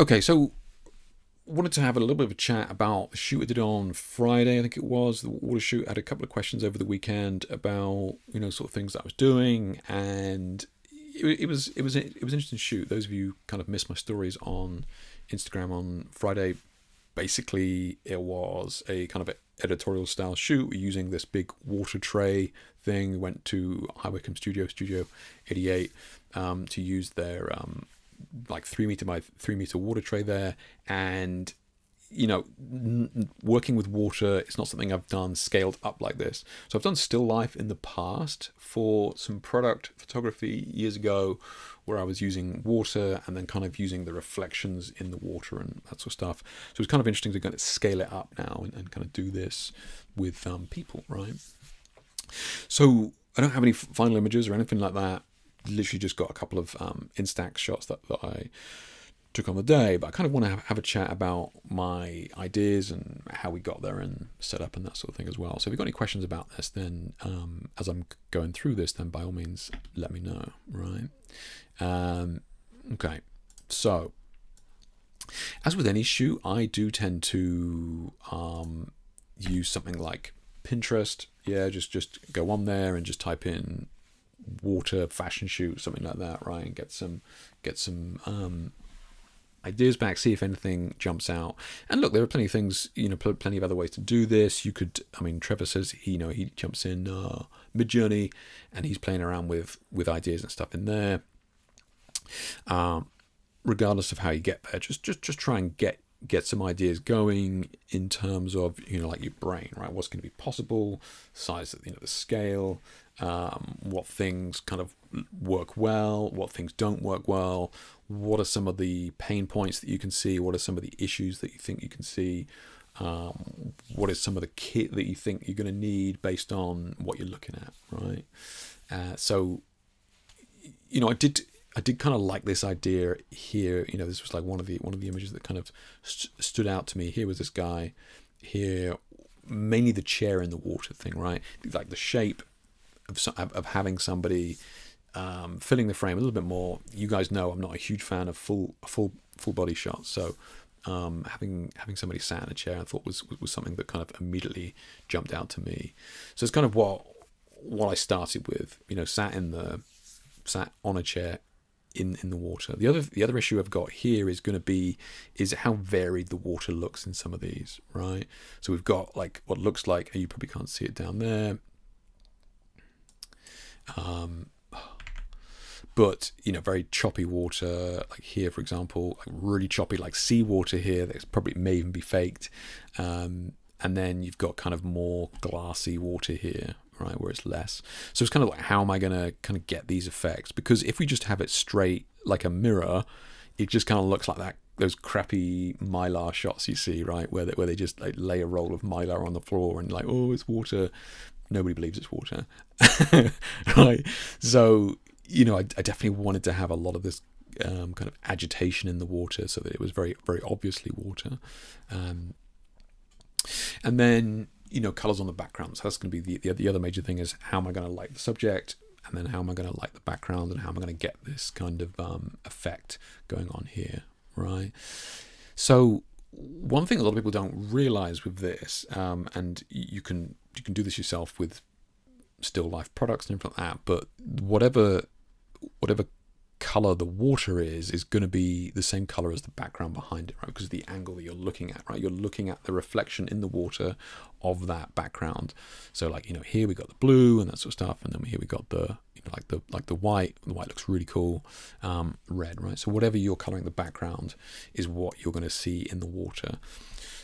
Okay, so wanted to have a little bit of a chat about the shoot I did on Friday. I think it was the water shoot. I had a couple of questions over the weekend about sort of things that I was doing, and it was an interesting shoot. Those of you kind of missed my stories on Instagram on Friday. Basically, it was a kind of editorial style shoot using this big water tray thing. We went to High Wycombe Studio 88, to use their like 3 meter by 3 meter water tray there. And working with water, it's not something I've done scaled up like this. So I've done still life in the past for some product photography years ago, where I was using water and then kind of using the reflections in the water and that sort of stuff. So it's kind of interesting to kind of scale it up now and kind of do this with people, right? So I don't have any final images or anything like that. Literally just got a couple of Instax shots that I took on the day, but I kind of want to have a chat about my ideas and how we got there and set up and that sort of thing as well. So if you've got any questions about this, then as I'm going through this, then by all means let me know, right? Okay, so as with any shoot, I do tend to use something like Pinterest. Yeah, just go on there and just type in water fashion shoot, something like that, right? And get some ideas back, see if anything jumps out. And look, there are plenty of things, plenty of other ways to do this. You could, Trevor says he jumps in Midjourney and he's playing around with ideas and stuff in there. Regardless of how you get there, just try and get some ideas going in terms of like your brain, right? What's going to be possible, size of the scale, what things kind of work well, what things don't work well, what are some of the pain points that you can see, what are some of the issues that you think you can see, what is some of the kit that you think you're going to need based on what you're looking at, right? So I did kind of like this idea here. This was like one of the images that kind of stood out to me. Here was this guy here, mainly the chair in the water thing, right? Like the shape of having somebody filling the frame a little bit more. You guys know I'm not a huge fan of full body shots, so having somebody sat in a chair I thought was something that kind of immediately jumped out to me. So it's kind of what I started with. Sat on a chair in the water. The other issue I've got here is how varied the water looks in some of these, right? So we've got like what looks like, you probably can't see it down there, but very choppy water, like here for example, like really choppy, like seawater here that probably may even be faked, and then you've got kind of more glassy water here, right, where it's less. So it's kind of like, how am I going to kind of get these effects? Because if we just have it straight like a mirror, it just kind of looks like those crappy mylar shots you see, right, where they just like lay a roll of mylar on the floor and like, oh, it's water. Nobody believes it's water. Right? So I definitely wanted to have a lot of this kind of agitation in the water, so that it was very, very obviously water. And then colors on the background. So that's going to be the other major thing, is how am I going to light the subject, and then how am I going to light the background, and how am I going to get this kind of effect going on here, right? So one thing a lot of people don't realize with this, and you can do this yourself with still life products and everything like that, but whatever color the water is going to be the same color as the background behind it, right? Because of the angle that you're looking at, right? You're looking at the reflection in the water of that background. So like, here we got the blue and that sort of stuff, and then here we got the like the white. The white looks really cool. Red, right? So whatever you're coloring the background is what you're going to see in the water.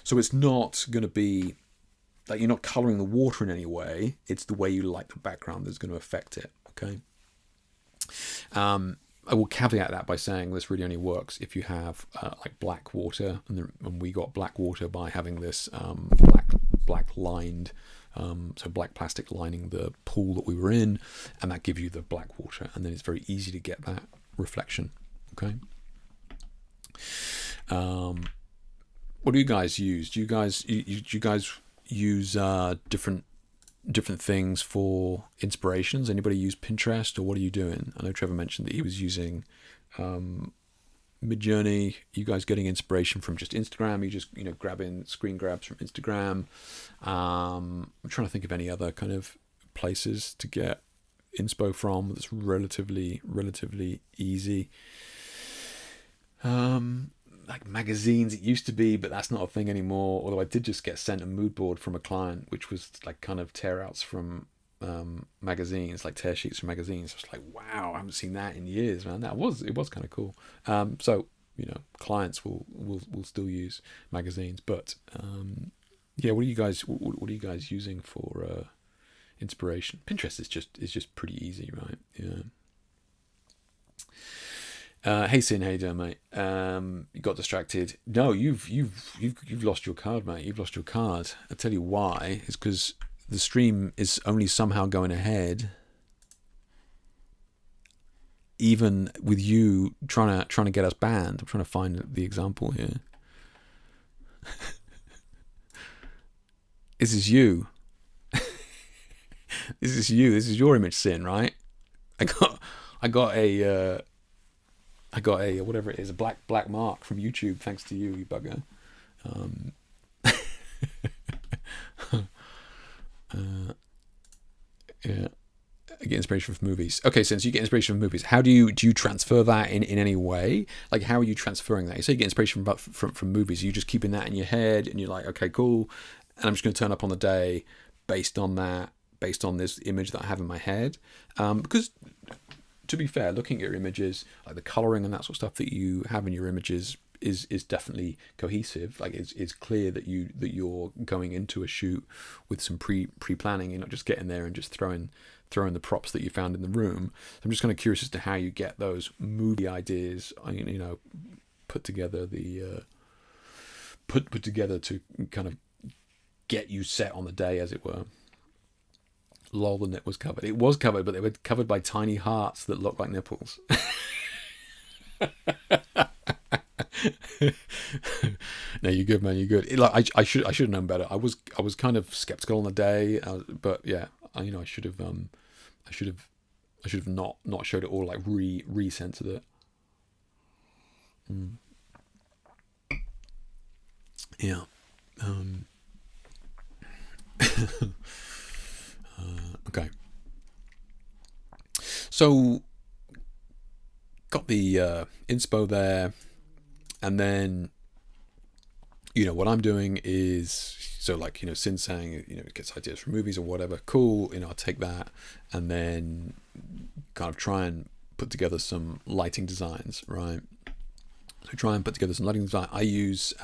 So it's not going to be like you're not coloring the water in any way. It's the way you light the background that's going to affect it. Okay. I will caveat that by saying this really only works if you have like black water, and we got black water by having this black lined, so black plastic lining the pool that we were in, and that gives you the black water, and then it's very easy to get that reflection. Okay. What do you guys use? Do you guys use different things for inspirations? Anybody use Pinterest, or what are you doing? I know Trevor mentioned that he was using Midjourney, you guys getting inspiration from just Instagram? You just, grabbing screen grabs from Instagram? I'm trying to think of any other kind of places to get inspo from that's relatively easy. Like magazines, it used to be, but that's not a thing anymore. Although I did just get sent a mood board from a client, which was like kind of tear outs from magazines, like tear sheets from magazines. I was like, wow, I haven't seen that in years, man. It was kind of cool. So clients will still use magazines, but yeah. What are you guys using for inspiration? Pinterest is just pretty easy, right? Yeah. Hey Sin, how you doing, mate? You got distracted. No, you've lost your card, mate. You've lost your card. I'll tell you why. It's because the stream is only somehow going ahead, even with you trying to get us banned. I'm trying to find the example here. This is you. This is you. This is your image, Sin, right? I got a whatever it is, a black mark from YouTube, thanks to you bugger. Yeah, I get inspiration from movies. Okay, since you get inspiration from movies, how do you transfer that in any way? Like, how are you transferring that? You say you get inspiration from movies. Are you just keeping that in your head, and you're like, okay, cool, and I'm just going to turn up on the day based on this image that I have in my head, because, to be fair, looking at your images, like the coloring and that sort of stuff that you have in your images is definitely cohesive. Like it's clear that you're going into a shoot with some pre-planning. You're not just getting there and just throwing the props that you found in the room. I'm just kind of curious as to how you get those movie ideas, put together put together to kind of get you set on the day, as it were. Lol, the net was covered. It was covered, but they were covered by tiny hearts that looked like nipples. No, you're good, man. You're good. I should have known better. I was kind of skeptical on the day, but yeah, I should have not showed it all, like re-censored it. Yeah. Okay. So got the inspo there, and then what I'm doing is, so like Sin saying gets ideas from movies or whatever. Cool. I'll take that and then kind of try and put together some lighting designs, right? So try and put together some lighting design. I use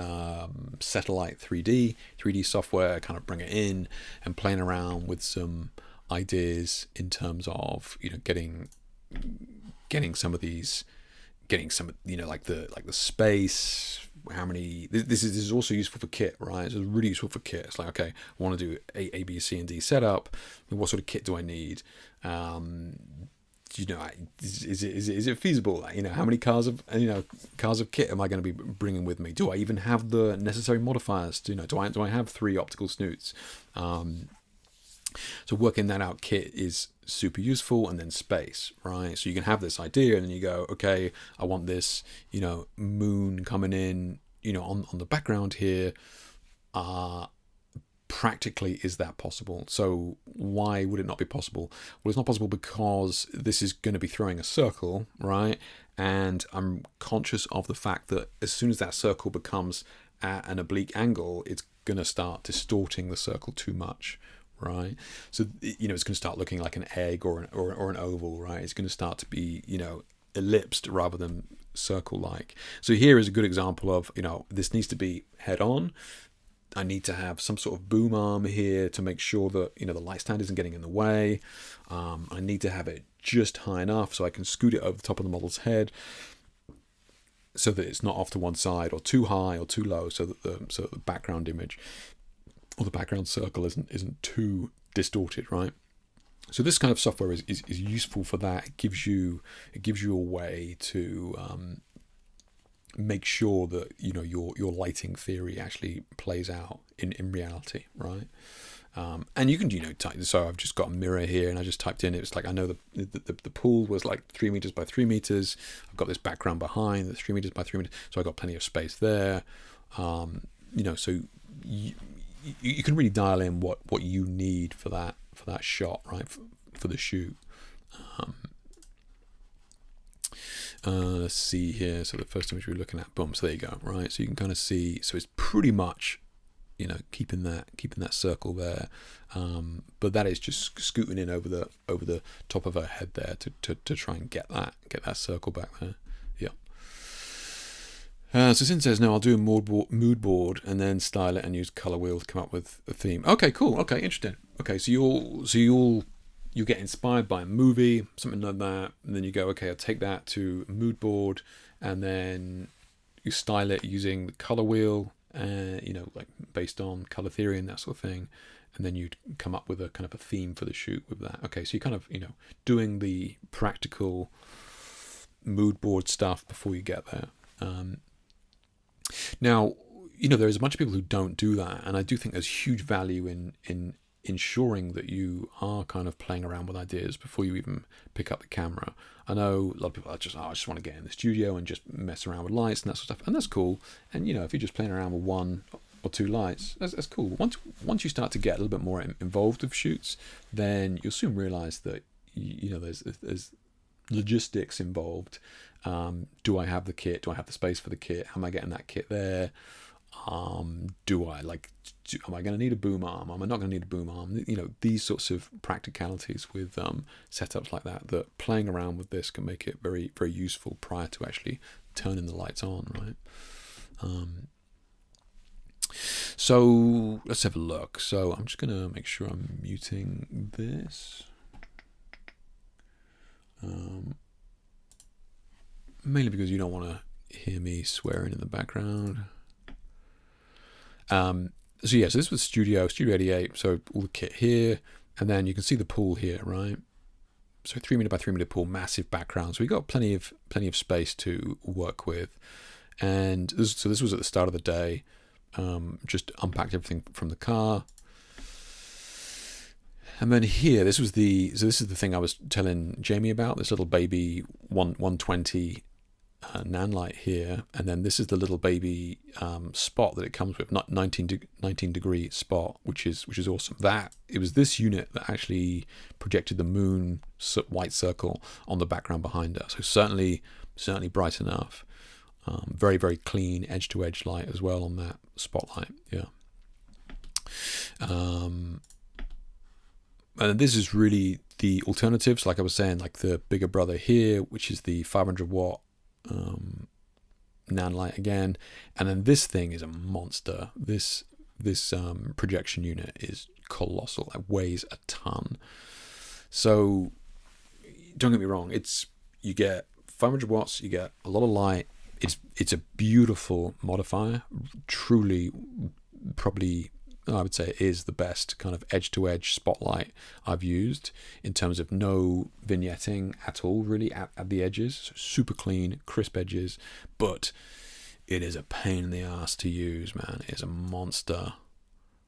Satellite 3D software, kind of bring it in and playing around with some ideas in terms of getting some of these, like the space. How many? This is also useful for kit, right? It's really useful for kit. It's like, okay, I want to do A, B, C, and D setup. What sort of kit do I need? Is it feasible? How many cars of kit am I going to be bringing with me? Do I even have the necessary modifiers? Do I have 3 optical snoots? So working that out, kit is super useful. And then space, right? So you can have this idea, and then you go, okay, I want this, moon coming in, on the background here. Practically, is that possible? So why would it not be possible? Well, it's not possible because this is going to be throwing a circle, right? And I'm conscious of the fact that as soon as that circle becomes at an oblique angle, it's going to start distorting the circle too much, right? So it's going to start looking like an egg or an oval, right? It's going to start to be ellipsed rather than circle-like. So here is a good example of this needs to be head on. I need to have some sort of boom arm here to make sure that the light stand isn't getting in the way. I need to have it just high enough so I can scoot it over the top of the model's head, so that it's not off to one side or too high or too low, so that the background image or the background circle isn't too distorted, right? So this kind of software is useful for that. It gives you a way to make sure that your lighting theory actually plays out in reality, right? And you can type. So I've just got a mirror here, and I just typed in. It's like I know the pool was like 3 meters by 3 meters. I've got this background behind that's 3 meters by 3 meters, so I got plenty of space there. So you can really dial in what you need for that shot, right? For the shoot. Let's see here. So the first image we're looking at, boom. So there you go, right? So you can kind of see. So it's pretty much, keeping that circle there, but that is just scooting in over the top of her head there to try and get that circle back there. Yeah. So Sin says, no, I'll do a mood board and then style it and use color wheel to come up with a theme. Okay, cool. Okay, interesting. Okay, so you'll get inspired by a movie, something like that, and then you go, okay, I'll take that to a mood board, and then you style it using the color wheel, like based on color theory and that sort of thing, and then you'd come up with a kind of a theme for the shoot with that. Okay, so you kind of doing the practical mood board stuff before you get there. Now, there's a bunch of people who don't do that, and I do think there's huge value in ensuring that you are kind of playing around with ideas before you even pick up the camera. I know a lot of people are just, I just want to get in the studio and just mess around with lights and that sort of stuff, and that's cool. And if you're just playing around with 1 or 2 lights, that's cool. Once you start to get a little bit more involved with shoots, then you'll soon realize that there's logistics involved. Do I have the kit? Do I have the space for the kit? How am I getting that kit there? Am I going to need a boom arm? Am I not going to need a boom arm? These sorts of practicalities with setups like that playing around with this can make it very, very useful prior to actually turning the lights on, right? So let's have a look. So I'm just going to make sure I'm muting this. Mainly because you don't want to hear me swearing in the background. So this was Studio 88, so all the kit here, and then you can see the pool here, right? So 3 meter by 3 meter pool, massive background. So we got plenty of space to work with. And this was at the start of the day. Just unpacked everything from the car. And then here, this is the thing I was telling Jamie about, this little baby 120 nan light here, and then this is the little baby spot that it comes with, not 19 degree spot, which is awesome. It was this unit that actually projected the moon white circle on the background behind her. So certainly bright enough. Very, very clean edge to edge light as well on that spotlight. Yeah. And this is really the alternatives, like I was saying, like the bigger brother here, which is the 500 watt nan light again, and then this thing is a monster. This projection unit is colossal. It weighs a ton. So don't get me wrong, you get 500 watts, you get a lot of light. It's a beautiful modifier. Truly, probably, I would say it is the best kind of edge-to-edge spotlight I've used in terms of no vignetting at all, really, at the edges. So super clean, crisp edges, but it is a pain in the ass to use, man. It is a monster,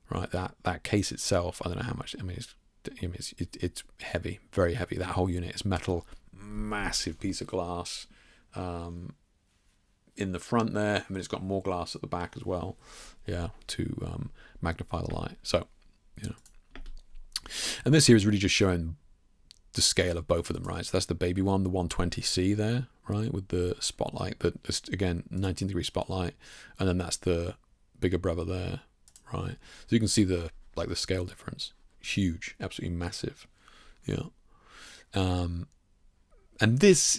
right? That case itself, I don't know how much. I mean, it's heavy, very heavy. That whole unit is metal, massive piece of glass. In the front there, I mean, it's got more glass at the back as well, to magnify the light. So, and this here is really just showing the scale of both of them, right? So that's the baby one, the 120C there, right, with the spotlight, that again 19 degree spotlight, and then that's the bigger brother there, right? So you can see the scale difference, huge, absolutely massive, and this,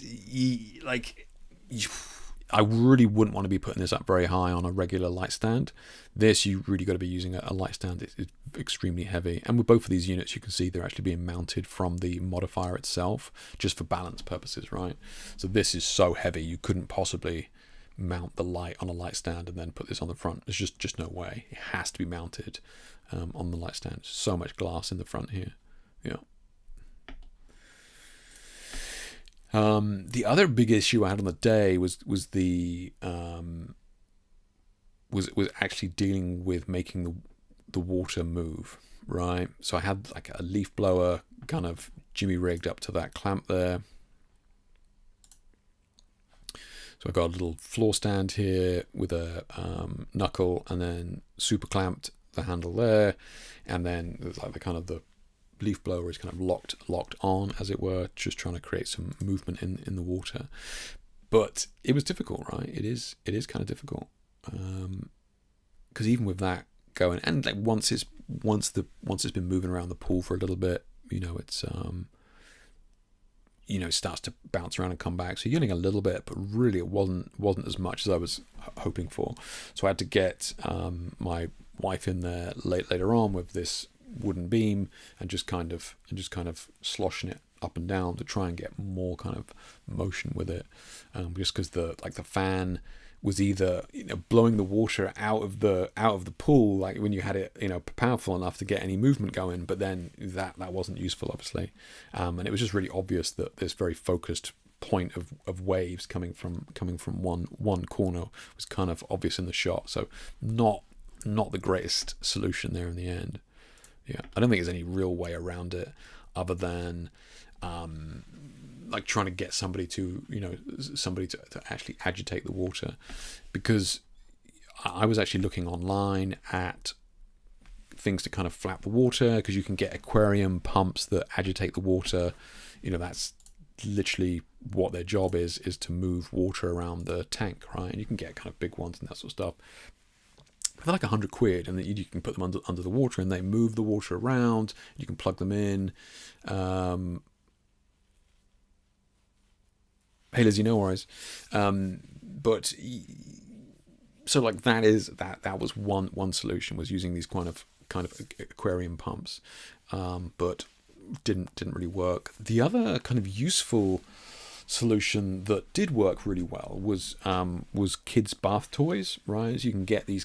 I really wouldn't want to be putting this up very high on a regular light stand. This, you really got to be using a light stand. It's extremely heavy. And with both of these units, you can see they're actually being mounted from the modifier itself, just for balance purposes, right? So this is so heavy, you couldn't possibly mount the light on a light stand and then put this on the front. There's just no way. It has to be mounted on the light stand. So much glass in the front here. The other big issue I had on the day was actually dealing with making the water move, right? So I had like a leaf blower kind of jimmy rigged up to that clamp there. So I got a little floor stand here with a knuckle, and then super clamped the handle there, and then there's like the leaf blower is kind of locked on, as it were, just trying to create some movement in the water. But it was difficult, right? It is kind of difficult, because even with that going, and like once it's been moving around the pool for a little bit, it's it starts to bounce around and come back. So you're getting a little bit, but really it wasn't as much as I was hoping for. So I had to get my wife in there later on with this wooden beam and just kind of sloshing it up and down to try and get more kind of motion with it. Just because the fan was either blowing the water out of the pool, like when you had it powerful enough to get any movement going, but then that wasn't useful, obviously, and it was just really obvious that this very focused point of waves coming from one corner was kind of obvious in the shot. So not the greatest solution there in the end. Yeah, I don't think there's any real way around it other than like trying to get somebody to actually agitate the water, because I was actually looking online at things to kind of flap the water, because you can get aquarium pumps that agitate the water. That's literally what their job is to move water around the tank, right? And you can get kind of big ones and that sort of stuff. They're like £100, and then you can put them under the water, and they move the water around. You can plug them in. Hey Lizzie, no worries. But so like that was one solution, was using these kind of aquarium pumps, but didn't really work. The other kind of useful solution that did work really well was kids' bath toys, right? So you can get these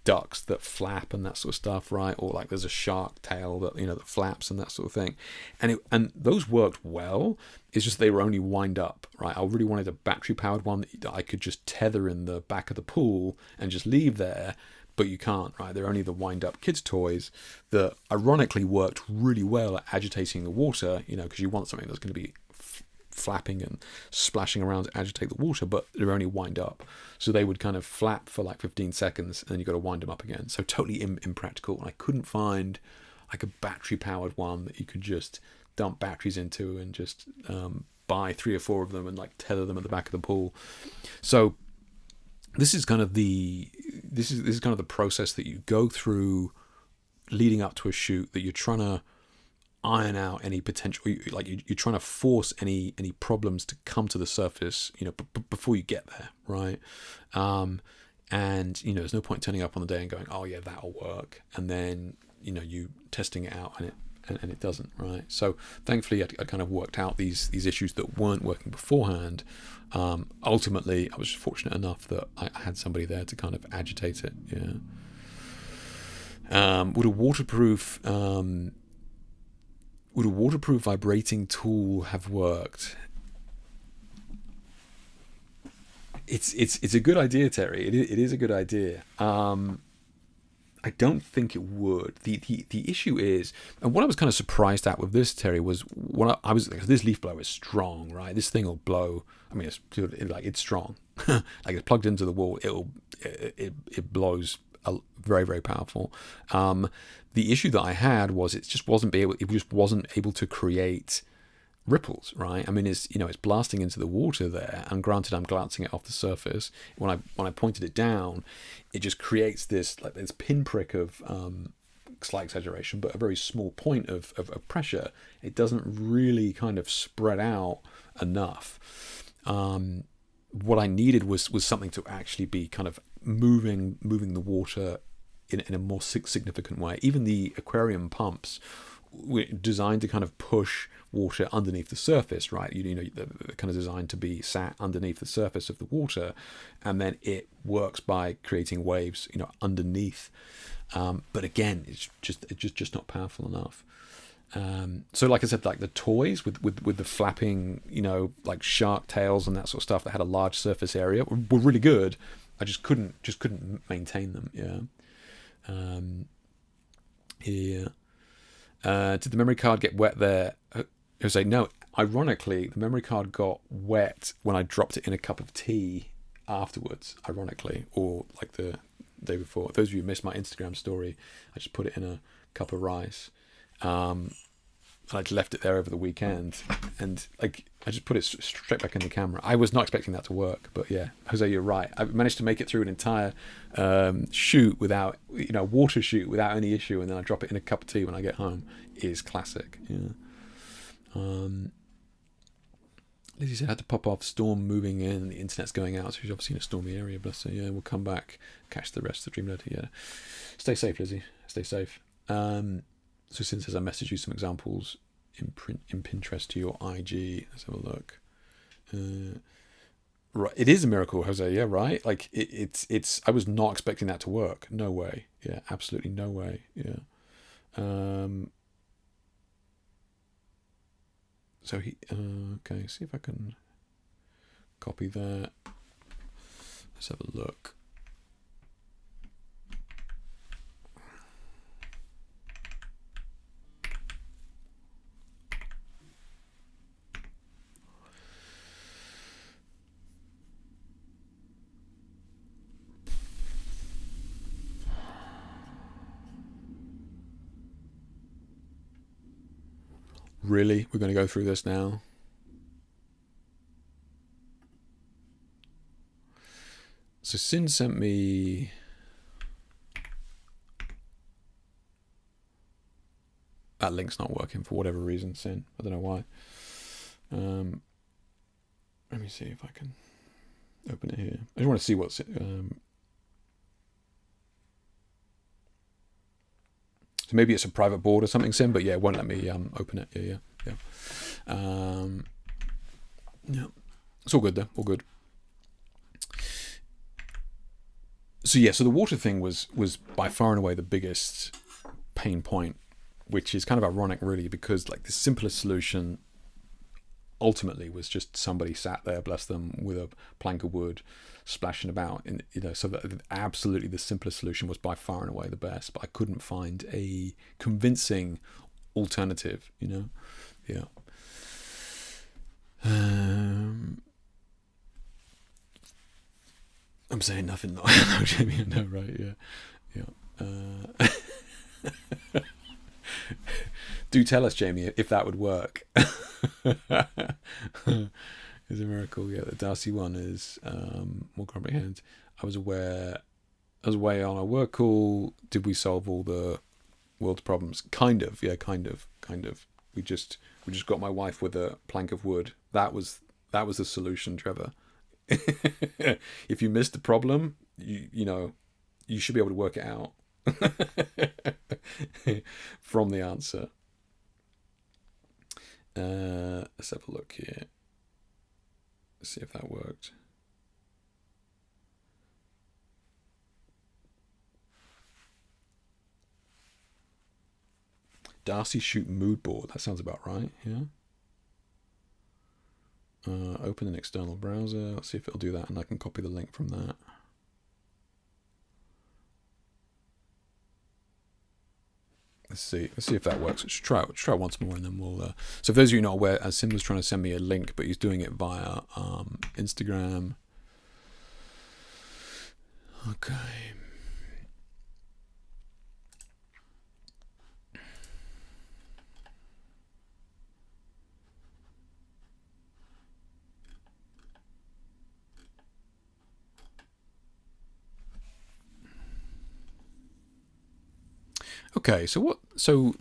ducks that flap and that sort of stuff, right? Or like there's a shark tail that that flaps and that sort of thing, and those worked well. It's just they were only wind up, right? I really wanted a battery powered one that I could just tether in the back of the pool and just leave there, but you can't, right? They're only the wind up kids toys that ironically worked really well at agitating the water, because you want something that's going to be flapping and splashing around to agitate the water, but they're only wind up, so they would kind of flap for like 15 seconds and then you got to wind them up again. So totally impractical. And I couldn't find like a battery powered one that you could just dump batteries into and just buy 3 or 4 of them and like tether them at the back of the pool. So this is kind of the process that you go through leading up to a shoot, that you're trying to iron out any potential, like you're trying to force any problems to come to the surface, before you get there, right? And there's no point turning up on the day and going, oh yeah, that'll work, and then you testing it out and it doesn't, right? So thankfully I kind of worked out these issues that weren't working beforehand. Ultimately I was fortunate enough that I had somebody there to kind of agitate it. Would a waterproof vibrating tool have worked? It's a good idea, Terry. It is a good idea. I don't think it would. The issue is, and what I was kind of surprised at with this, Terry, was when I was, because this leaf blower is strong, right? This thing will blow. I mean, it's strong. Like it's plugged into the wall. It blows very, very powerful. The issue that I had was it just wasn't able to create ripples, right? I mean, it's blasting into the water there, and granted I'm glancing it off the surface. When I pointed it down, it just creates this pinprick of slight exaggeration, but a very small point of pressure. It doesn't really kind of spread out enough. What I needed was something to actually be kind of moving the water in a more significant way. Even the aquarium pumps were designed to kind of push water underneath the surface, right? They're kind of designed to be sat underneath the surface of the water, and then it works by creating waves, underneath. But again, it's just not powerful enough. So like I said, like the toys with the flapping, like shark tails and that sort of stuff that had a large surface area were really good. I just couldn't maintain them. Here. Did the memory card get wet there? I would say no. Ironically, the memory card got wet when I dropped it in a cup of tea afterwards. Ironically, or like the day before. Those of you who missed my Instagram story, I just put it in a cup of rice. And I just left it there over the weekend, and like I just put it straight back in the camera. I was not expecting that to work, but yeah, Jose, you're right. I managed to make it through an entire shoot without, water shoot without any issue, and then I drop it in a cup of tea when I get home. It is classic. Lizzie said, had to pop off, storm moving in, the internet's going out, so she's obviously in a stormy area, bless her. Yeah, we'll come back, catch the rest of the dream later. Yeah, stay safe, Lizzie, stay safe. So since as I messaged you some examples in Pinterest to your IG, let's have a look. Right, it is a miracle, Jose. Yeah, right. Like it's. I was not expecting that to work. No way. Yeah, absolutely no way. Yeah. So he. Okay. See if I can copy that. Let's have a look. Really? We're going to go through this now? So Sin sent me... That link's not working for whatever reason, Sin. I don't know why. Let me see if I can open it here. I just want to see what's... So maybe it's a private board or something, Sim, but yeah, it won't let me open it. Yeah. Yeah. It's all good though, all good. So yeah, so the water thing was by far and away the biggest pain point, which is kind of ironic really, because like the simplest solution ultimately was just somebody sat there, bless them, with a plank of wood splashing about, and so that absolutely the simplest solution was by far and away the best, but I couldn't find a convincing alternative. Yeah. I'm saying nothing. No, Jamie, I know, right? Yeah. Do tell us, Jamie, if that would work. It's a miracle. Yeah, the Darcy one is more comprehend. I was away on a work call. Did we solve all the world's problems? Kind of. Yeah, kind of. We just got my wife with a plank of wood. That was the solution, Trevor. If you missed the problem, you should be able to work it out from the answer. Let's have a look here. Let's see if that worked. Darcy shoot mood board. That sounds about right. Yeah. Open an external browser. Let's see if it'll do that, and I can copy the link from that. Let's see if that works. Let's try it once more, and then we'll. So, for those of you not aware, Sim was trying to send me a link, but he's doing it via Instagram. Okay. Okay, so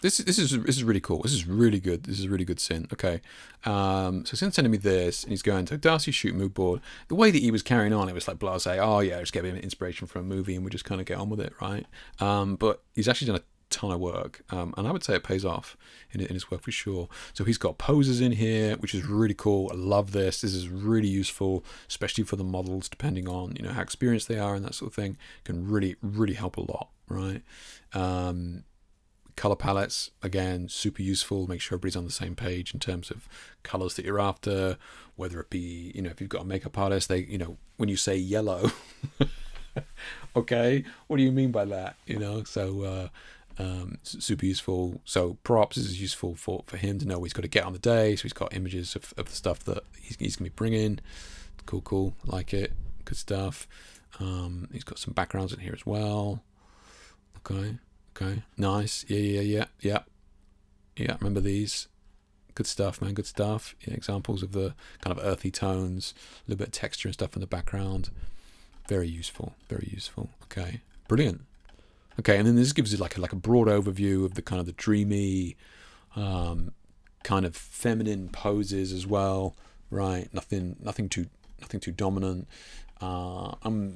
this is really cool. This is really good. This is really good, Sin. Okay, so Sin's sending me this, and he's going to Darcy shoot mood board. The way that he was carrying on, it was like blasé. Oh yeah, just get a bit of inspiration from a movie, and we just kind of get on with it, right? But he's actually done a ton of work, and I would say it pays off in his work for sure. So he's got poses in here, which is really cool. I love this. This is really useful, especially for the models, depending on how experienced they are and that sort of thing. Can really help a lot, right? Color palettes, again, super useful. Make sure everybody's on the same page in terms of colors that you're after, whether it be, if you've got a makeup artist, they, when you say yellow, okay, what do you mean by that? So super useful. So props is useful for him to know what he's got to get on the day. So he's got images of the stuff that he's going to be bringing. Cool, like it, good stuff. He's got some backgrounds in here as well. Okay, nice. Yeah. Remember these? Good stuff, man. Good stuff. Yeah, examples of the kind of earthy tones, a little bit of texture and stuff in the background. Very useful. Okay, brilliant. Okay, and then this gives you like a broad overview of the kind of the dreamy, kind of feminine poses as well, right? Nothing too dominant.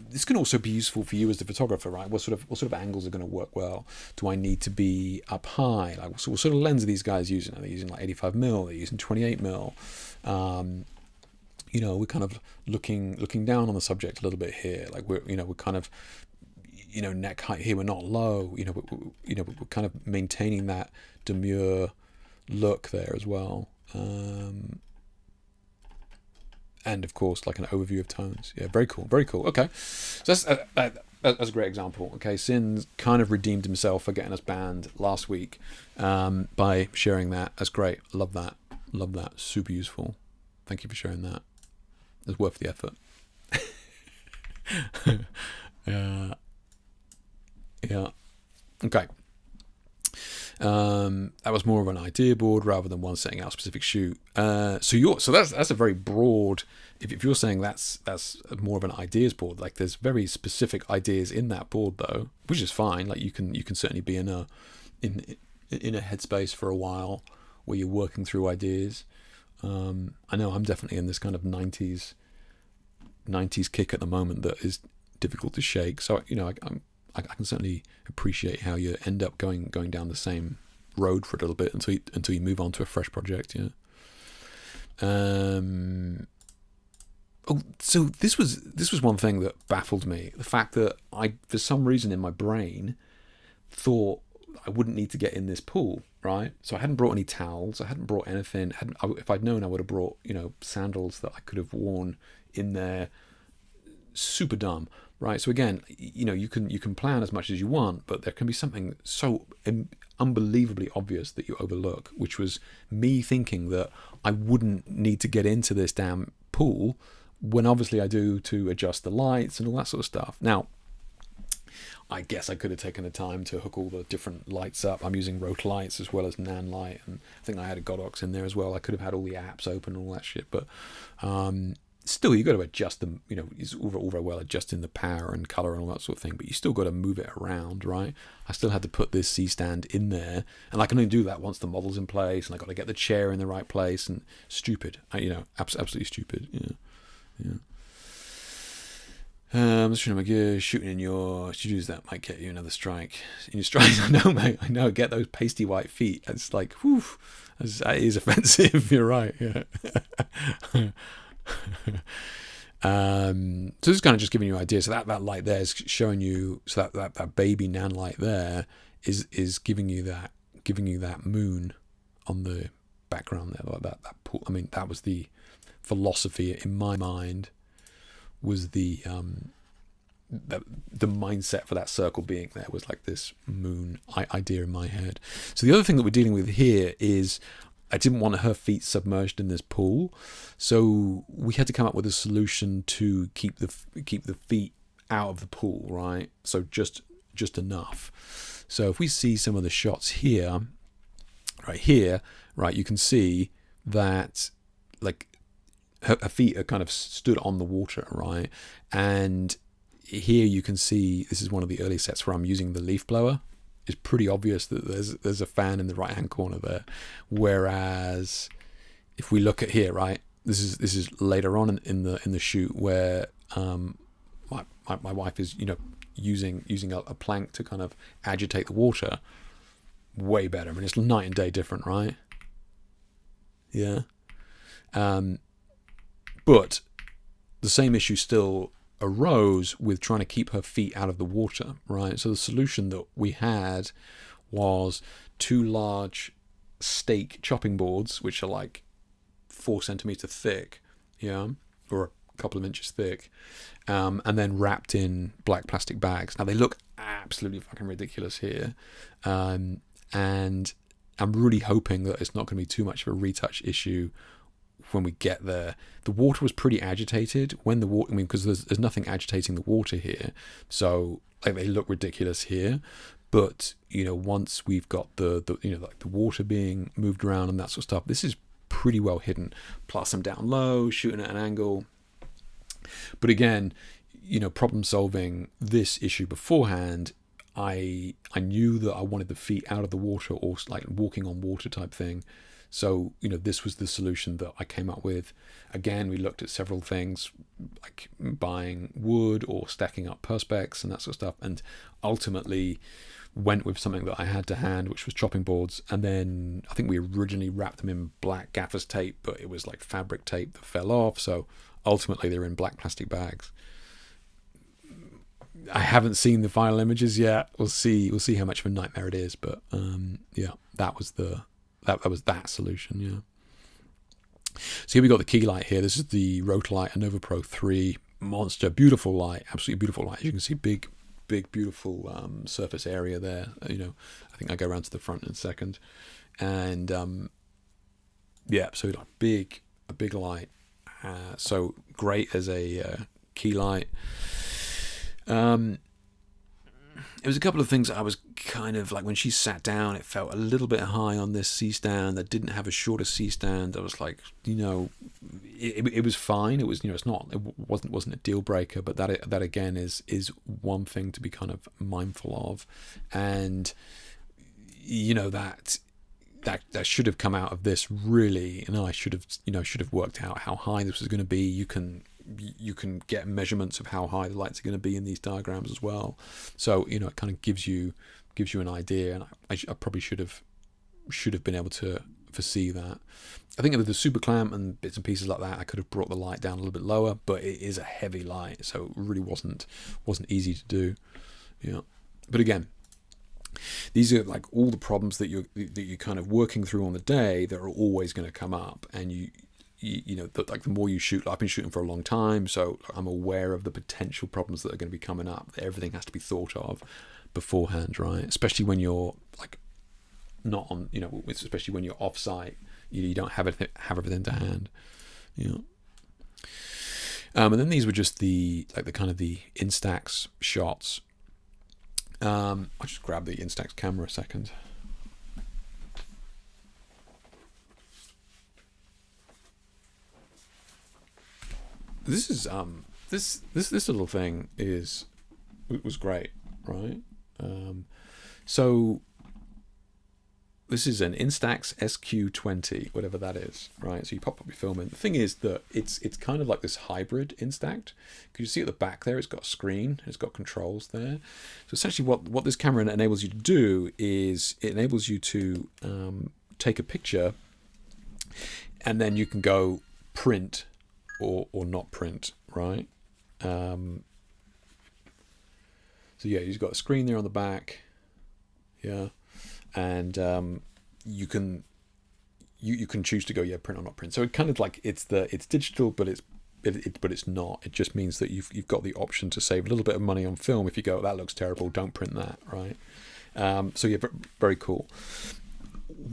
This can also be useful for you as the photographer, right? What sort of angles are going to work well? Do I need to be up high? Like what sort of lens are these guys using? Are they using like 85mm? They're using 28mm. We're kind of looking down on the subject a little bit here. Like we're kind of, neck height here. We're not low. We're kind of maintaining that demure look there as well. And of course, like an overview of tones. Yeah, very cool. Okay, so that's a great example. Okay, Sin's kind of redeemed himself for getting us banned last week by sharing that. That's great. Love that. Super useful. Thank you for sharing that. It's worth the effort. Yeah. Okay. That was more of an idea board rather than one setting out a specific shoot. So that's a very broad. If you're saying that's more of an ideas board, like there's very specific ideas in that board though, which is fine. Like you can certainly be in a headspace for a while where you're working through ideas. I know I'm definitely in this kind of 90s kick at the moment that is difficult to shake. So I can certainly appreciate how you end up going down the same road for a little bit until you move on to a fresh project. Yeah. So this was one thing that baffled me. The fact that I, for some reason in my brain, thought I wouldn't need to get in this pool, right? So I hadn't brought any towels. I hadn't brought anything. If I'd known, I would have brought sandals that I could have worn in there. Super dumb. Right, so again, you can plan as much as you want, but there can be something so unbelievably obvious that you overlook, which was me thinking that I wouldn't need to get into this damn pool when obviously I do to adjust the lights and all that sort of stuff. Now, I guess I could have taken the time to hook all the different lights up. I'm using Rotor lights as well as Nan light, and I think I had a Godox in there as well. I could have had all the apps open and all that shit, but still, you got to adjust them. It's all very well adjusting the power and color and all that sort of thing, but you still got to move it around, right? I still had to put this C stand in there, and I can only do that once the model's in place, and I got to get the chair in the right place. And stupid, absolutely stupid. Yeah. I'm just trying to make shooting in your studios that might get you another strike. In your strikes, I know, mate. I know. Get those pasty white feet. It's like, whew, that is offensive. You're right. Yeah. So this is kind of just giving you an idea. So that light there is showing you. So that baby Nan light there is giving you that moon on the background there. Like that pool. I mean, that was the philosophy in my mind. Was the mindset for that circle being there was like this moon idea in my head. So the other thing that we're dealing with here is I didn't want her feet submerged in this pool, so we had to come up with a solution to keep the feet out of the pool, right? So just enough. So if we see some of the shots here, right, you can see that like her feet are kind of stood on the water, right? And here you can see, this is one of the early sets where I'm using the leaf blower. It's pretty obvious that there's a fan in the right hand corner there. Whereas if we look at here, right, this is later on in the shoot where my wife is using a plank to kind of agitate the water. Way better. I mean, it's night and day different, right? Yeah. But the same issue still arose with trying to keep her feet out of the water, right? So the solution that we had was 2 large steak chopping boards, which are like 4 centimeter thick, yeah, or a couple of inches thick, and then wrapped in black plastic bags. Now they look absolutely fucking ridiculous here, and I'm really hoping that it's not going to be too much of a retouch issue when we get there. The water was pretty agitated when the water, I mean, because there's nothing agitating the water here, so like they look ridiculous here. But you know, once we've got the you know, like the water being moved around and that sort of stuff, this is pretty well hidden. Plus I'm down low, shooting at an angle. But again, you know, problem solving this issue beforehand, I knew that I wanted the feet out of the water, or like walking on water type thing. So, you know, this was the solution that I came up with. Again, we looked at several things, like buying wood or stacking up perspex and that sort of stuff, and ultimately went with something that I had to hand, which was chopping boards. And then I think we originally wrapped them in black gaffer's tape, but it was like fabric tape that fell off. So ultimately they're in black plastic bags. I haven't seen the final images yet. We'll see how much of a nightmare it is. But yeah, that was that solution. Yeah. So here we got the key light here. This is the Rotalight Nova Pro 3 monster, beautiful light, absolutely beautiful light. As you can see, big beautiful surface area there. You know, I think I go around to the front in a second. And yeah, so like a big light. So great as a key light. It was a couple of things I was kind of like, when she sat down, it felt a little bit high on this C-stand that didn't have a shorter C-stand. I was like, you know, it was fine. It was, you know, it wasn't a deal breaker, but that again is one thing to be kind of mindful of. And you know, that should have come out of this really, and I should have worked out how high this was going to be. You can get measurements of how high the lights are going to be in these diagrams as well. So, you know, it kind of gives you an idea, and I probably should have been able to foresee that. I think with the super clamp and bits and pieces like that, I could have brought the light down a little bit lower, but it is a heavy light, so it really wasn't easy to do. Yeah, but again, these are like all the problems that you're kind of working through on the day that are always going to come up, and you know, like the more you shoot, I've been shooting for a long time, so I'm aware of the potential problems that are going to be coming up. Everything has to be thought of beforehand, right? Especially when you're like not on, you know, especially when you're off site, you don't have everything to hand, you know. And then these were just the kind of the Instax shots. I'll just grab the Instax camera a second. This is this little thing was great, right? So this is an Instax SQ20, whatever that is, right? So you pop up your film in. The thing is that it's kind of like this hybrid Instax. Can you see at the back there? It's got a screen. It's got controls there. So essentially, what this camera enables you to do is it enables you to take a picture, and then you can go print or not print, right? So yeah, you've got a screen there on the back, yeah, and you can choose to go print or not print. So it kind of like it's digital, but it's not. It just means that you've got the option to save a little bit of money on film if you go, that looks terrible, don't print that, right? So yeah, very cool.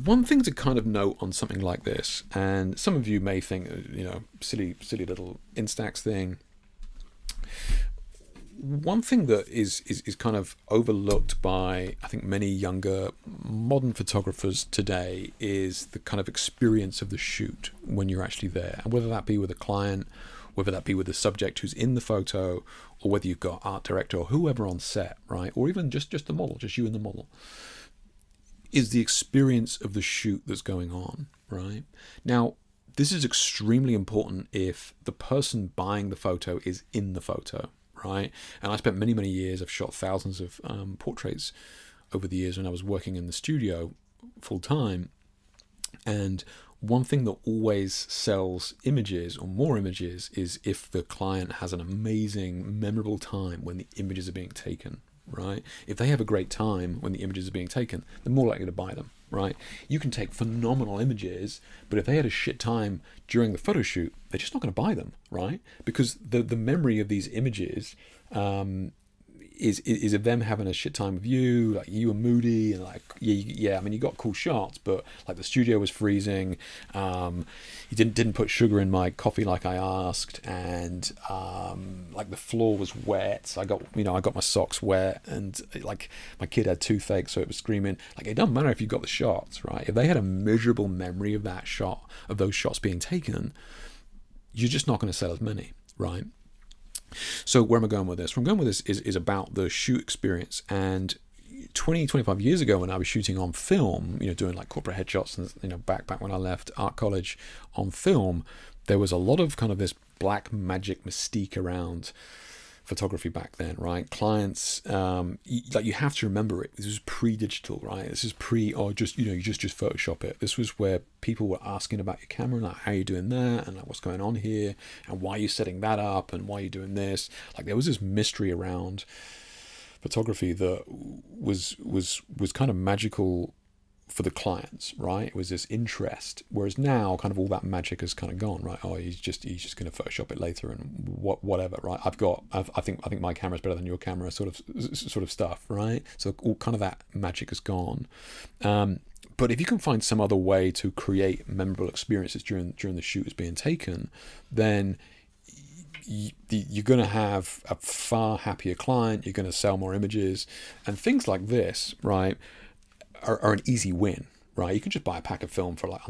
One thing to kind of note on something like this, and some of you may think, you know, silly little Instax thing. One thing that is kind of overlooked by, I think, many younger modern photographers today is the kind of experience of the shoot when you're actually there, and whether that be with a client, whether that be with the subject who's in the photo, or whether you've got art director or whoever on set, right, or even just the model, just you and the model. Is the experience of the shoot that's going on, right? Now, this is extremely important if the person buying the photo is in the photo, right? And I spent many years, I've shot thousands of portraits over the years when I was working in the studio full time. And one thing that always sells images or more images is if the client has an amazing, memorable time when the images are being taken, right? If they have a great time when the images are being taken, they're more likely to buy them, right? You can take phenomenal images, but if they had a shit time during the photo shoot, they're just not going to buy them, right? Because the memory of these images is of them having a shit time with you, like you were moody and like yeah. I mean, you got cool shots, but like the studio was freezing. You didn't put sugar in my coffee like I asked, and like the floor was wet. So I got my socks wet, and like my kid had toothache, so it was screaming. Like it doesn't matter if you got the shots, right? If they had a miserable memory of that shot, of those shots being taken, you're just not going to sell as many, right? So where am I going with this? Where I'm going with this is about the shoot experience. And 25 years ago when I was shooting on film, doing like corporate headshots and, back when I left art college on film, there was a lot of kind of this black magic mystique around photography back then, right? Clients, you have to remember it. This was pre-digital, right? This is you just Photoshop it. This was where people were asking about your camera, like how you doing that, and like what's going on here, and why are you setting that up, and why are you doing this? Like there was this mystery around photography that was kind of magical for the clients, right? It was this interest, whereas now kind of all that magic has kind of gone, right? Oh, he's just going to Photoshop it later and whatever, right? I think my camera's better than your camera, sort of stuff, right? So all kind of that magic has gone. But if you can find some other way to create memorable experiences during the shoot is being taken, then you're going to have a far happier client. You're going to sell more images, and things like this, right, are an easy win, right? You can just buy a pack of film for like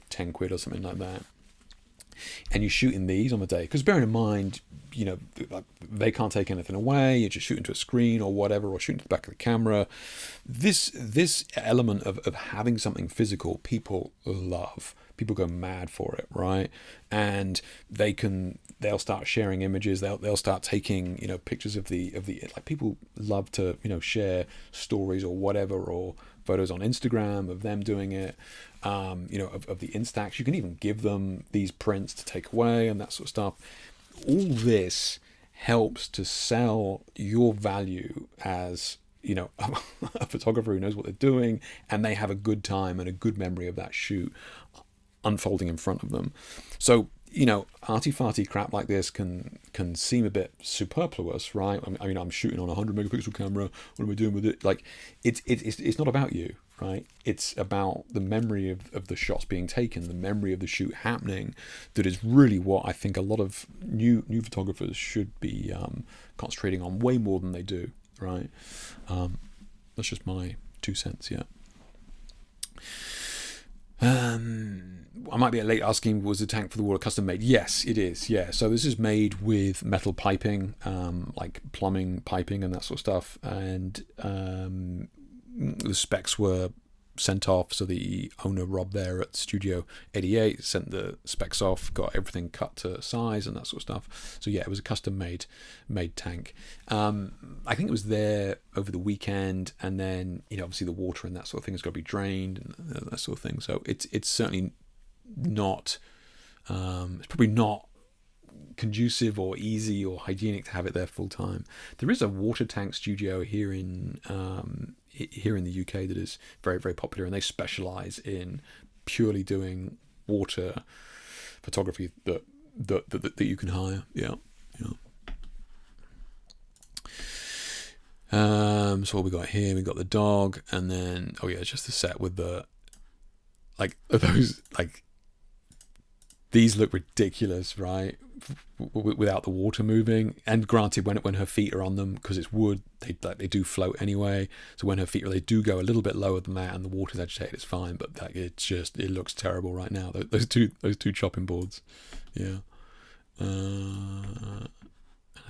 10 quid or something like that, and you're shooting these on the day. Because bearing in mind, they can't take anything away. You're just shooting to a screen or whatever, or shooting to the back of the camera. This element of having something physical, people love. People go mad for it, right? And they'll start sharing images. They'll start taking pictures of the like people love to share stories or whatever, or photos on Instagram of them doing it, of the Instax. You can even give them these prints to take away and that sort of stuff. All this helps to sell your value as a photographer who knows what they're doing, and they have a good time and a good memory of that shoot unfolding in front of them. So arty-farty crap like this can seem a bit superfluous, right? I mean, I'm shooting on a 100 megapixel camera. What am I doing with it? Like, it's not about you, right? It's about the memory of the shots being taken, the memory of the shoot happening. That is really what I think a lot of new photographers should be concentrating on way more than they do, right? That's just my 2 cents, yeah. I might be late asking, was the tank for the water custom made? Yes, it is. Yeah, so this is made with metal piping, like plumbing piping and that sort of stuff, and the specs were sent off. So the owner Rob there at Studio 88 sent the specs off, got everything cut to size and that sort of stuff. So yeah, it was a custom made tank. I think it was there over the weekend, and then obviously the water and that sort of thing has got to be drained and that sort of thing. So it's certainly not it's probably not conducive or easy or hygienic to have it there full time. There is a water tank studio here in the UK that is very, very popular, and they specialize in purely doing water photography that you can hire. Yeah. So what we got here? We got the dog, and then it's just the set with the those these look ridiculous, right? Without the water moving, and granted, when her feet are on them, because it's wood, they do float anyway. So when her feet they do go a little bit lower than that, and the water's agitated, it's fine. But it looks terrible right now. Those two chopping boards, yeah. I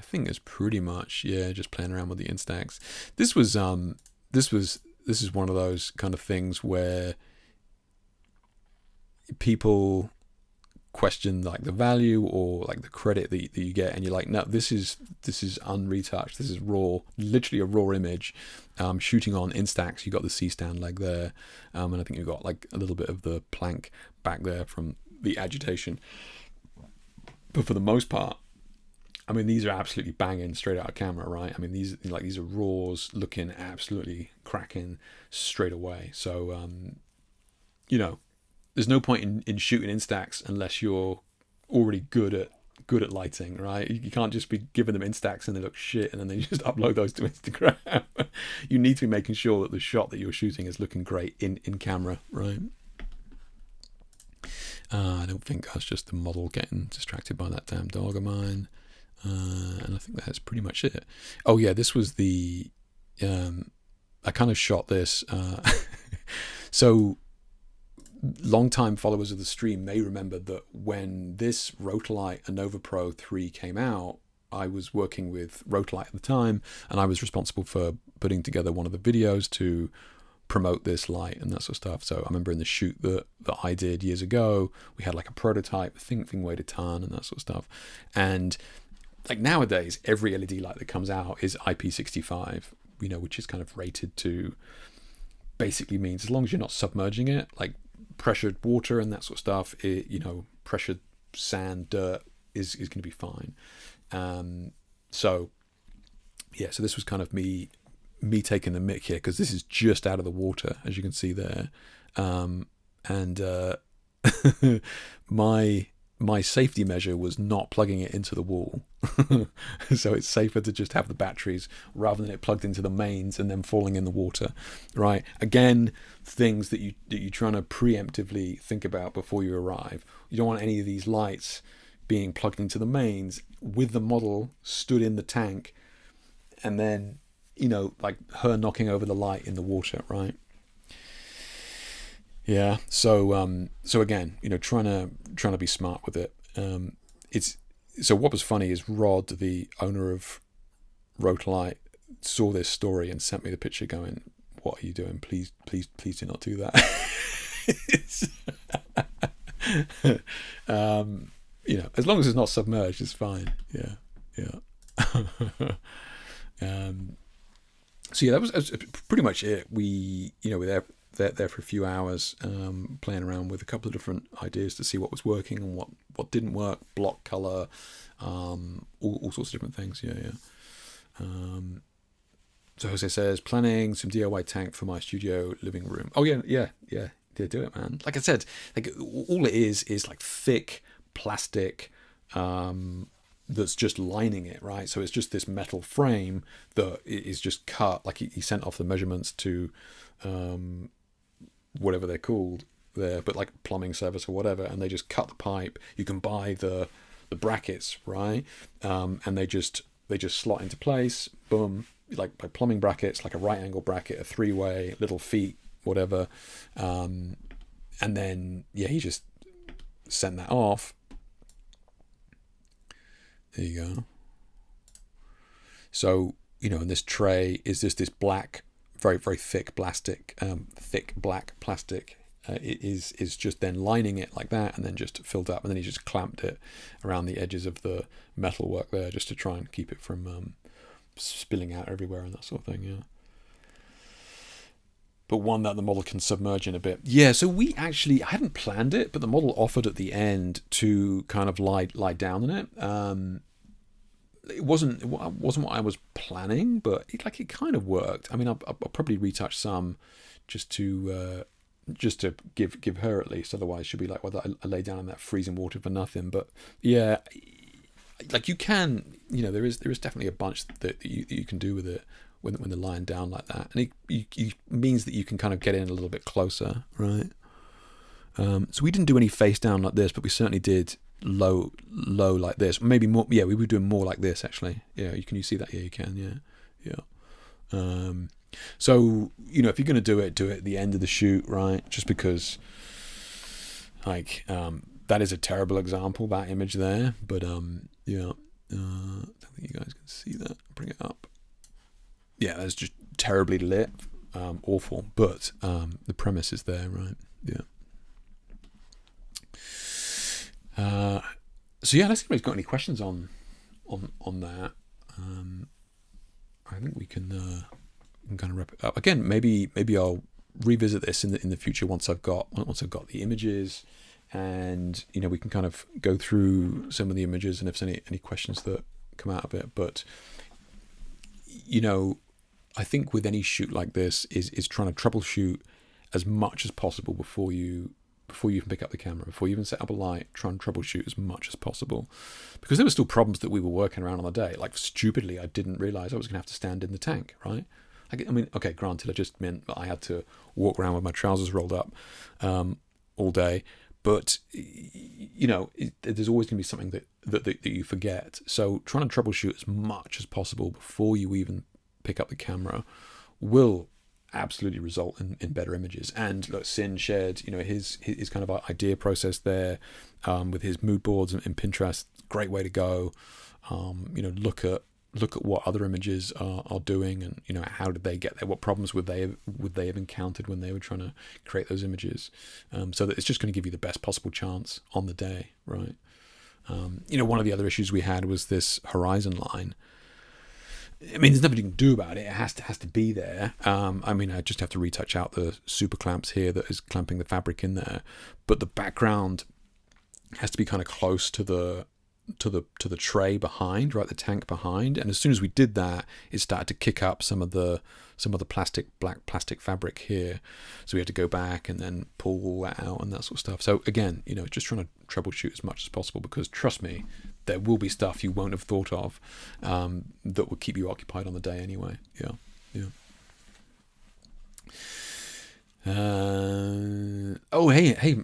think it's pretty much just playing around with the Instax. This is one of those kind of things where people question the value or the credit that you get, and you're like, no, this is unretouched, this is raw, literally a raw image, shooting on Instax. You got the C-stand leg there, and I think you've got a little bit of the plank back there from the agitation, but for the most part, I mean, these are absolutely banging straight out of camera, right? I mean, these are raws looking absolutely cracking straight away. So you know, there's no point in shooting Instax unless you're already good at lighting, right? You can't just be giving them Instax and they look shit and then they just upload those to Instagram. You need to be making sure that the shot that you're shooting is looking great in camera, right? I don't think that's just the model getting distracted by that damn dog of mine. And I think that's pretty much it. Oh yeah, this was the I kind of shot this so long-time followers of the stream may remember that when this Rotolite Anova Pro 3 came out, I was working with Rotolite at the time, and I was responsible for putting together one of the videos to promote this light and that sort of stuff. So I remember in the shoot that I did years ago, we had like a prototype, thing weighed a ton and that sort of stuff. And like nowadays, every LED light that comes out is IP65, you know, which is kind of rated to basically means as long as you're not submerging it, like pressured water and that sort of stuff, you know, pressured sand, dirt is going to be fine. So yeah, so this was kind of me taking the mick here, because this is just out of the water, as you can see there. And my safety measure was not plugging it into the wall. So it's safer to just have the batteries rather than it plugged into the mains and then falling in the water, right? Again, things that you're trying to preemptively think about before you arrive. You don't want any of these lights being plugged into the mains with the model stood in the tank and then, you know, like her knocking over the light in the water, right? Yeah. So again, you know, trying to be smart with it. So what was funny is Rod, the owner of Rotolite, saw this story and sent me the picture going, "What are you doing? Please do not do that." You know, as long as it's not submerged, it's fine. Yeah. So yeah, that was pretty much it. We, you know, we're there for a few hours, playing around with a couple of different ideas to see what was working and what didn't work, block color, all sorts of different things. Yeah. So Jose says, planning some DIY tank for my studio living room. Oh yeah, do it, man. Like I said, like all it is like thick plastic, that's just lining it, right? So it's just this metal frame that is just cut, like he sent off the measurements to whatever they're called there, but like plumbing service or whatever, and they just cut the pipe. You can buy the brackets, right? And they just slot into place, boom, like by plumbing brackets, like a right angle bracket, a 3-way, little feet, whatever. And then yeah, he just sent that off. There you go. So, you know, in this tray is this black, very, very thick plastic, thick black plastic. It is just then lining it like that and then just filled up, and then he just clamped it around the edges of the metal work there just to try and keep it from spilling out everywhere and that sort of thing, yeah. But one that the model can submerge in a bit. Yeah, so I hadn't planned it, but the model offered at the end to kind of lie down in it. It wasn't what I was planning, but it kind of worked. I mean, I'll probably retouch some just to give her at least. Otherwise, she'll be like, "Well, I lay down in that freezing water for nothing." But yeah, like you can, you know, there is definitely a bunch that you can do with it when they're lying down like that, and it means that you can kind of get in a little bit closer, right? So we didn't do any face down like this, but we certainly did low like this, maybe more. Yeah, we were doing more like this actually. Yeah, you see that? Yeah, you can. Yeah. So you know, if you're going to do it at the end of the shoot, right? Just because like that is a terrible example, that image there, but yeah, I don't think you guys can see that. Bring it up. Yeah, that's just terribly lit, awful, but the premise is there, right? Yeah. So yeah, let's see if anybody's got any questions on that. I think we can kind of wrap it up. Again, maybe I'll revisit this in the future once I've got the images, and you know, we can kind of go through some of the images and if there's any questions that come out of it. But you know, I think with any shoot like this is trying to troubleshoot as much as possible before you even pick up the camera, before you even set up a light. Try and troubleshoot as much as possible, because there were still problems that we were working around on the day. Like, stupidly, I didn't realize I was going to have to stand in the tank, right? I mean, okay, granted, I just meant that I had to walk around with my trousers rolled up all day, but there's always going to be something that you forget. So trying to troubleshoot as much as possible before you even pick up the camera will absolutely result in better images. And look, Sin shared his kind of idea process there with his mood boards in Pinterest. Great way to go. Look at what other images are doing, and how did they get there, what problems would they have encountered when they were trying to create those images, so that it's just going to give you the best possible chance on the day, right? One of the other issues we had was this horizon line. I mean, there's nothing you can do about it. It has to be there. I just have to retouch out the super clamps here that is clamping the fabric in there, but the background has to be kind of close to the tray behind, right, the tank behind. And as soon as we did that, it started to kick up some of the black plastic fabric here. So we had to go back and then pull all that out and that sort of stuff. So again, just trying to troubleshoot as much as possible, because trust me, there will be stuff you won't have thought of that will keep you occupied on the day anyway. Yeah. Hey,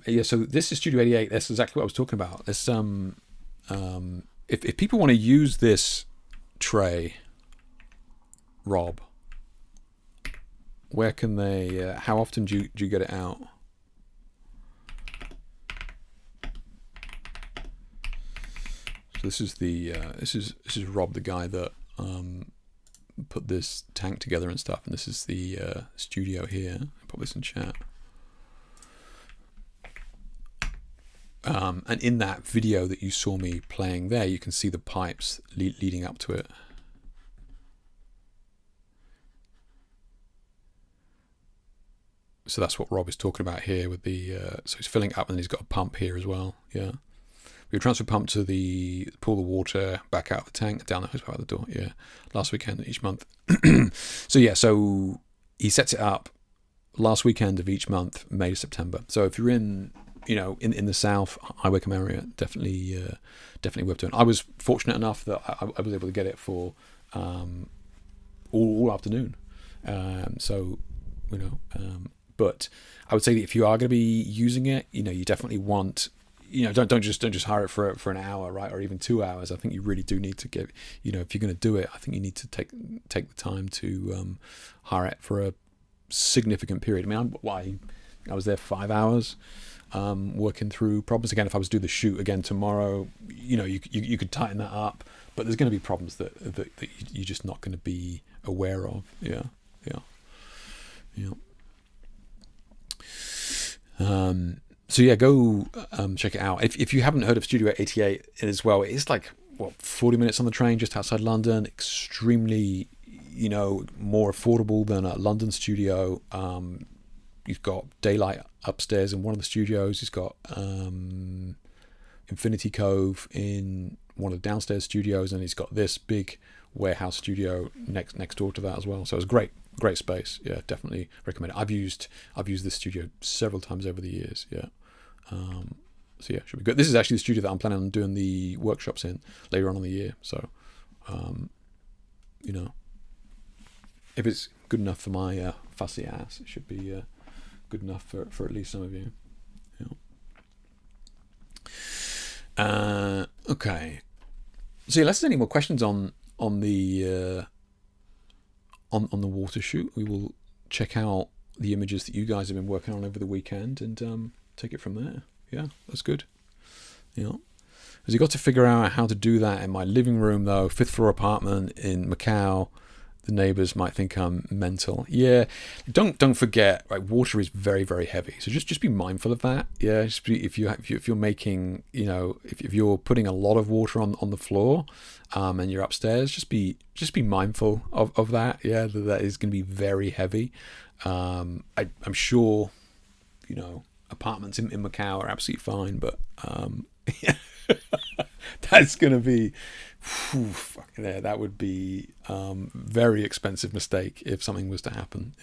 yeah. So this is Studio 88. That's exactly what I was talking about. This if people want to use this tray, Rob, where can they? How often do you get it out? So this is this is Rob, the guy that put this tank together and stuff, and this is the studio here. I'll put this in chat. And in that video that you saw me playing there, you can see the pipes leading up to it. So that's what Rob is talking about here with the, so he's filling it up and then he's got a pump here as well. Yeah. We transfer pump to pull the water back out of the tank, down the hose pipe out the door. Yeah. Last weekend each month. So he sets it up last weekend of each month, May to September. So if you're in the South, High Wycombe area, definitely worth doing. I was fortunate enough that I was able to get it for all afternoon. But I would say that if you are going to be using it, you definitely want, don't just hire it for an hour, right, or even 2 hours. I think you really do need to get, if you're going to do it, I think you need to take the time to hire it for a significant period. I mean, I was there 5 hours. Working through problems. Again, if I was to do the shoot again tomorrow, you could tighten that up, but there's going to be problems that you're just not going to be aware of. Yeah. So yeah, go check it out. If you haven't heard of Studio 88 as well, it's like 40 minutes on the train just outside London. Extremely, more affordable than a London studio. He's got daylight upstairs in one of the studios. He's got Infinity Cove in one of the downstairs studios, and he's got this big warehouse studio next door to that as well. So it's great space. Yeah, definitely recommend it. I've used this studio several times over the years. Yeah. So yeah, should be good. This is actually the studio that I'm planning on doing the workshops in later on in the year. So, if it's good enough for my fussy ass, it should be good enough for at least some of you. Okay. So unless there's any more questions on the water shoot, we will check out the images that you guys have been working on over the weekend and take it from there. Yeah, that's good. Because you got to figure out how to do that in my living room, though. 5th floor apartment in Macau. The neighbors might think I'm mental. Yeah, don't forget, right? Water is very, very heavy, so just be mindful of that. Yeah, if you're making, if you're putting a lot of water on the floor, and you're upstairs, just be mindful of that. Yeah, that is going to be very heavy. I'm sure, apartments in Macau are absolutely fine, but yeah, that's going to be. That would be very expensive mistake if something was to happen.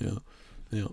Yeah.